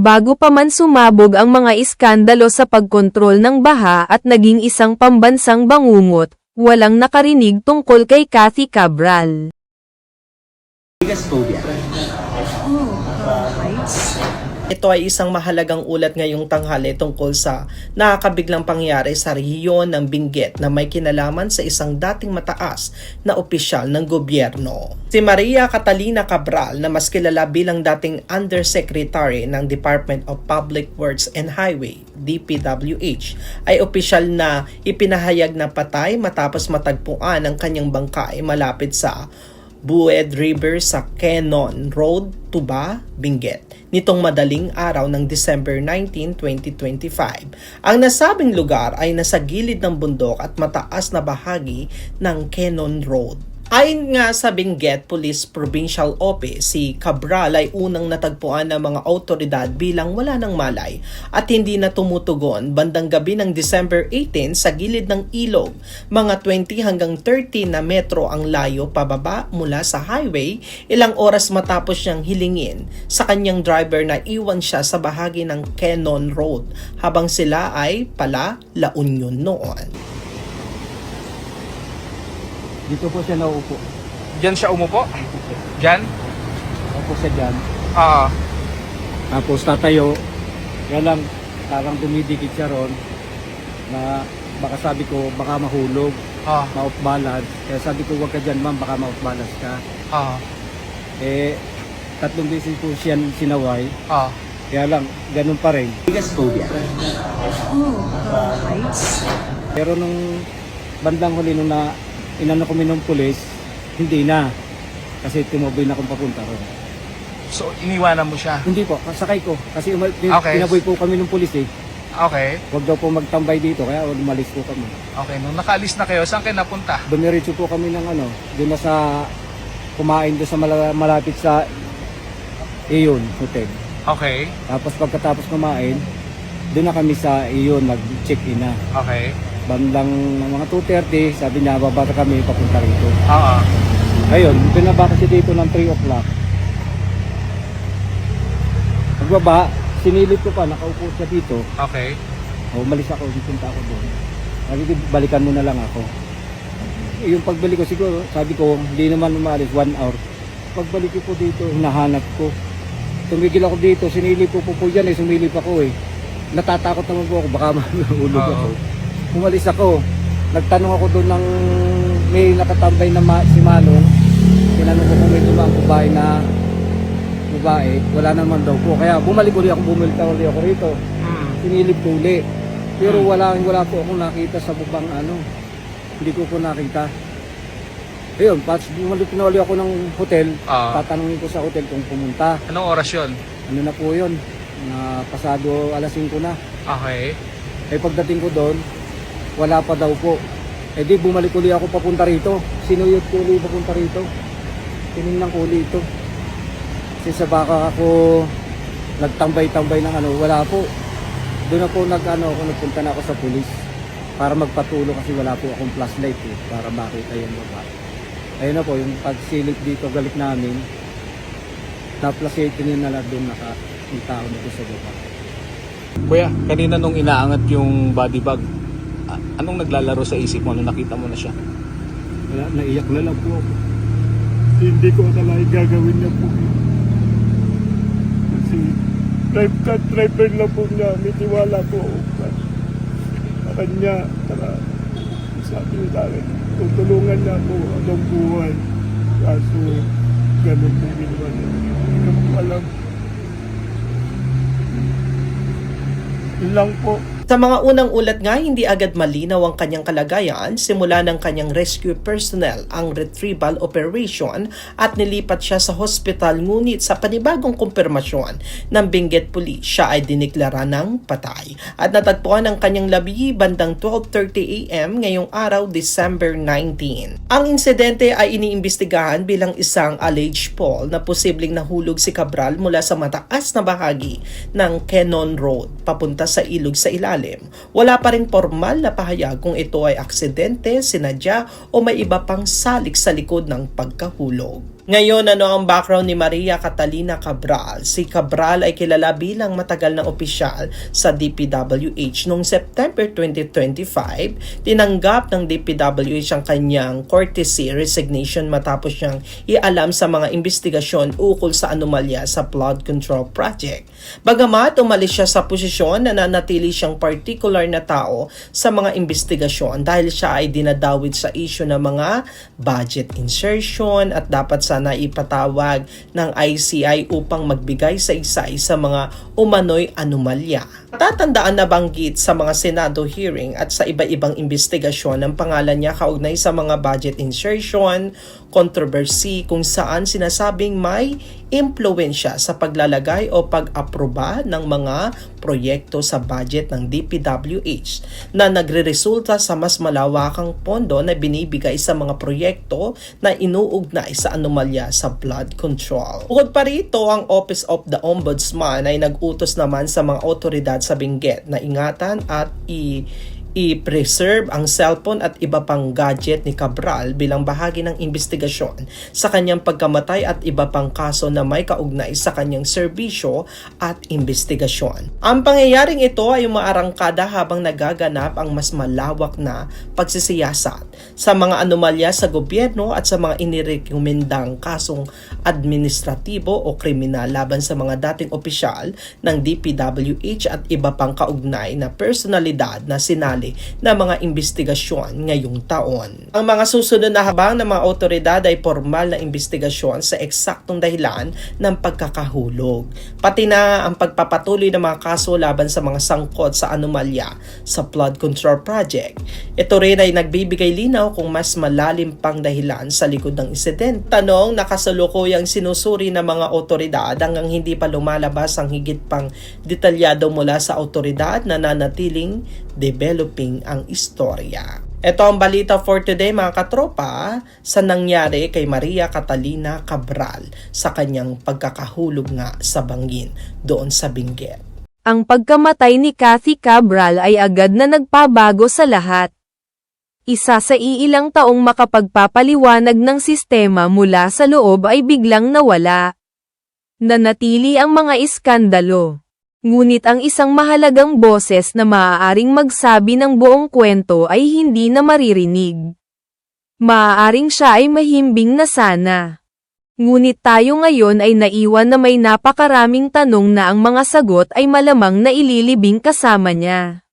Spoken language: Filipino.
Bago pa man sumabog ang mga iskandalo sa pagkontrol ng baha at naging isang pambansang bangungot, walang nakarinig tungkol kay Cathy Cabral. Biggest phobia. Ito ay isang mahalagang ulat ngayong tanghali tungkol sa nakakabiglang pangyayari sa rehiyon ng Benguet na may kinalaman sa isang dating mataas na opisyal ng gobyerno. Si Maria Catalina Cabral, na mas kilala bilang dating Undersecretary ng Department of Public Works and Highway, DPWH, ay opisyal na ipinahayag na patay matapos matagpuan ang kanyang bangkay malapit sa Bued River sa Quenon Road, Tuba, Benguet, nitong madaling araw ng December 19, 2025. Ang nasabing lugar ay nasa gilid ng bundok at mataas na bahagi ng Quenon Road. Ayon nga sa Benguet Police Provincial Office, si Cabral ay unang natagpuan ng mga autoridad bilang wala ng malay at hindi na tumutugon bandang gabi ng December 18 sa gilid ng ilog. Mga 20 hanggang 30 na metro ang layo pababa mula sa highway, ilang oras matapos niyang hilingin sa kanyang driver na iwan siya sa bahagi ng Quenon Road habang sila ay pala La Union noon. Dito po siya naupo. Diyan siya umupo? Diyan? Opo siya dyan. Tapos tatayo. Kaya lang, parang dumidikit siya ron na baka sabi ko, baka mahulog, ma-off balance. Kaya sabi ko, wag ka dyan ma'am, baka ma-off balance ka. Eh, 3 beses po siya sinaway. Kaya lang, ganun pa rin. Biggest phobia. Heights? Pero nung bandang huli nung inano kami ng pulis, hindi na. Kasi tumabay na akong papunta ron. So, iniwanan mo siya? Hindi po, sakay ko. Kasi Okay. pinaboy po kami ng pulis eh. Okay. Huwag daw po magtambay dito, kaya umalis po kami. Okay, nung nakaalis na kayo, saan kayo napunta? Dumiretso po kami ng doon na sa kumain doon sa malapit sa Iyon Hotel. Okay. Tapos pagkatapos kumain, doon na kami sa Iyon, nag-check-in na. Okay. Bandang mga 2:30, sabi niya, babata kami papunta rito. Ayun. Ayun, binaba kasi dito ng 3 o'clock. Pagbaba, sinilip ko pa, nakaupo siya dito. Okay. Umalis ako, punta ako doon. Sabi ko, balikan mo na lang ako. Yung pagbalik ko siguro, sabi ko, hindi naman umalis, 1 hour. Pagbalik ko po dito, hinahanap ko. Tumigil ako dito, sinilip ko po dyan eh, sumilip ako eh. Natatakot naman po ako, baka mahulog ako. Umalis ako, nagtanong ako doon ng may nakatambay na si Manong. Tinanong ko kung may dumang babae, wala naman daw po. Kaya bumalik uli ako rito. Sinilip ko uli. Pero wala po akong nakita sa bubang hindi ko nakita. Ayun, bumalik na uli ako ng hotel, tatanungin ko sa hotel kung pumunta. Anong oras yun? Ano na po yun? Pasado alas 5 na. Okay. Eh pagdating ko doon, wala pa daw po. Eh di bumalik uli ako papunta rito. Sinuyod ko uli papunta rito. Tinignan ko uli ito. Kasi sa baka ako nagtambay-tambay ng wala po. Doon ako nagpunta na ako sa pulis para magpatulo kasi wala po akong flashlight eh, para makita yung baba. Ayun na po, yung pagsilip dito galit namin, na-flashlight niya na lang doon yung tao na sa baba. Kuya, kanina nung inaangat yung body bag, anong naglalaro sa isip mo nung nakita mo na siya? Wala, naiyak na lang po ako. Hindi ko akalain gagawin niya po. Kasi driver lang po niya, may tiwala po ako sa kanya. Sabi niya sa akin, tutulungan niya po anong buhay. Kaso ganun po ginawa niya. Hindi ko po alam. Yun lang po. Sa mga unang ulat nga, hindi agad malinaw ang kanyang kalagayan simula ng kanyang rescue personnel ang retrieval operation at nilipat siya sa hospital, ngunit sa panibagong kumpirmasyon ng Benguet Police, siya ay diniklara ng patay at natagpuan ang kanyang labi bandang 12:30 AM ngayong araw, December 19. Ang insidente ay iniimbestigahan bilang isang alleged fall na posibleng nahulog si Cabral mula sa mataas na bahagi ng Quenon Road papunta sa ilog sa ilalim. Wala pa ring formal na pahayag kung ito ay aksidente, sinadya o may iba pang salik sa likod ng pagkahulog. Ngayon, ano ang background ni Maria Catalina Cabral? Si Cabral ay kilala bilang matagal na opisyal sa DPWH. Noong September 2025, tinanggap ng DPWH ang kanyang courtesy resignation matapos niyang ialam sa mga investigasyon ukol sa anomalya sa flood control project. Bagamat umalis siya sa posisyon, nananatili siyang particular na tao sa mga investigasyon dahil siya ay dinadawit sa issue ng mga budget insertion at dapat sana ipatawag ng ICI upang magbigay sa isa mga umano'y anomalya. Tatandaan na banggit sa mga Senado hearing at sa iba-ibang investigasyon ng pangalan niya kaugnay sa mga budget insertion, controversy kung saan sinasabing may impluensya sa paglalagay o pag-aproba ng mga proyekto sa budget ng DPWH na nagreresulta sa mas malawakang pondo na binibigay sa mga proyekto na inuugnay sa anomalya sa flood control. Bukod pa rito, ang Office of the Ombudsman ay nag-utos naman sa mga otoridad sa Benguet na ingatan at i-preserve ang cellphone at iba pang gadget ni Cabral bilang bahagi ng investigasyon sa kanyang pagkamatay at iba pang kaso na may kaugnay sa kanyang serbisyo at investigasyon. Ang pangyayaring ito ay umaarangkada habang nagaganap ang mas malawak na pagsisiyasat sa mga anomalya sa gobyerno at sa mga inirekomendang kasong administratibo o kriminal laban sa mga dating opisyal ng DPWH at iba pang kaugnay na personalidad na sinali na mga investigasyon ngayong taon. Ang mga susunod na habang ng mga otoridad ay formal na investigasyon sa eksaktong dahilan ng pagkakahulog, pati na ang pagpapatuloy ng mga kaso laban sa mga sangkot sa anomalya sa flood control project. Ito rin ay nagbibigay linaw kung mas malalim pang dahilan sa likod ng insidente. Tanong na kasalukuyang sinusuri ng mga otoridad hanggang hindi pa lumalabas ang higit pang detalyado mula sa otoridad na nanatiling developing ang istorya. Ito ang balita for today mga katropa sa nangyari kay Maria Catalina Cabral sa kanyang pagkakahulog nga sa bangin doon sa Benguet. Ang pagkamatay ni Cathy Cabral ay agad na nagpabago sa lahat. Isa sa iilang taong makapagpapaliwanag ng sistema mula sa loob ay biglang nawala. Nanatili ang mga iskandalo. Ngunit ang isang mahalagang boses na maaaring magsabi ng buong kwento ay hindi na maririnig. Maaaring siya ay mahimbing na sana. Ngunit tayo ngayon ay naiwan na may napakaraming tanong na ang mga sagot ay malamang na ililibing kasama niya.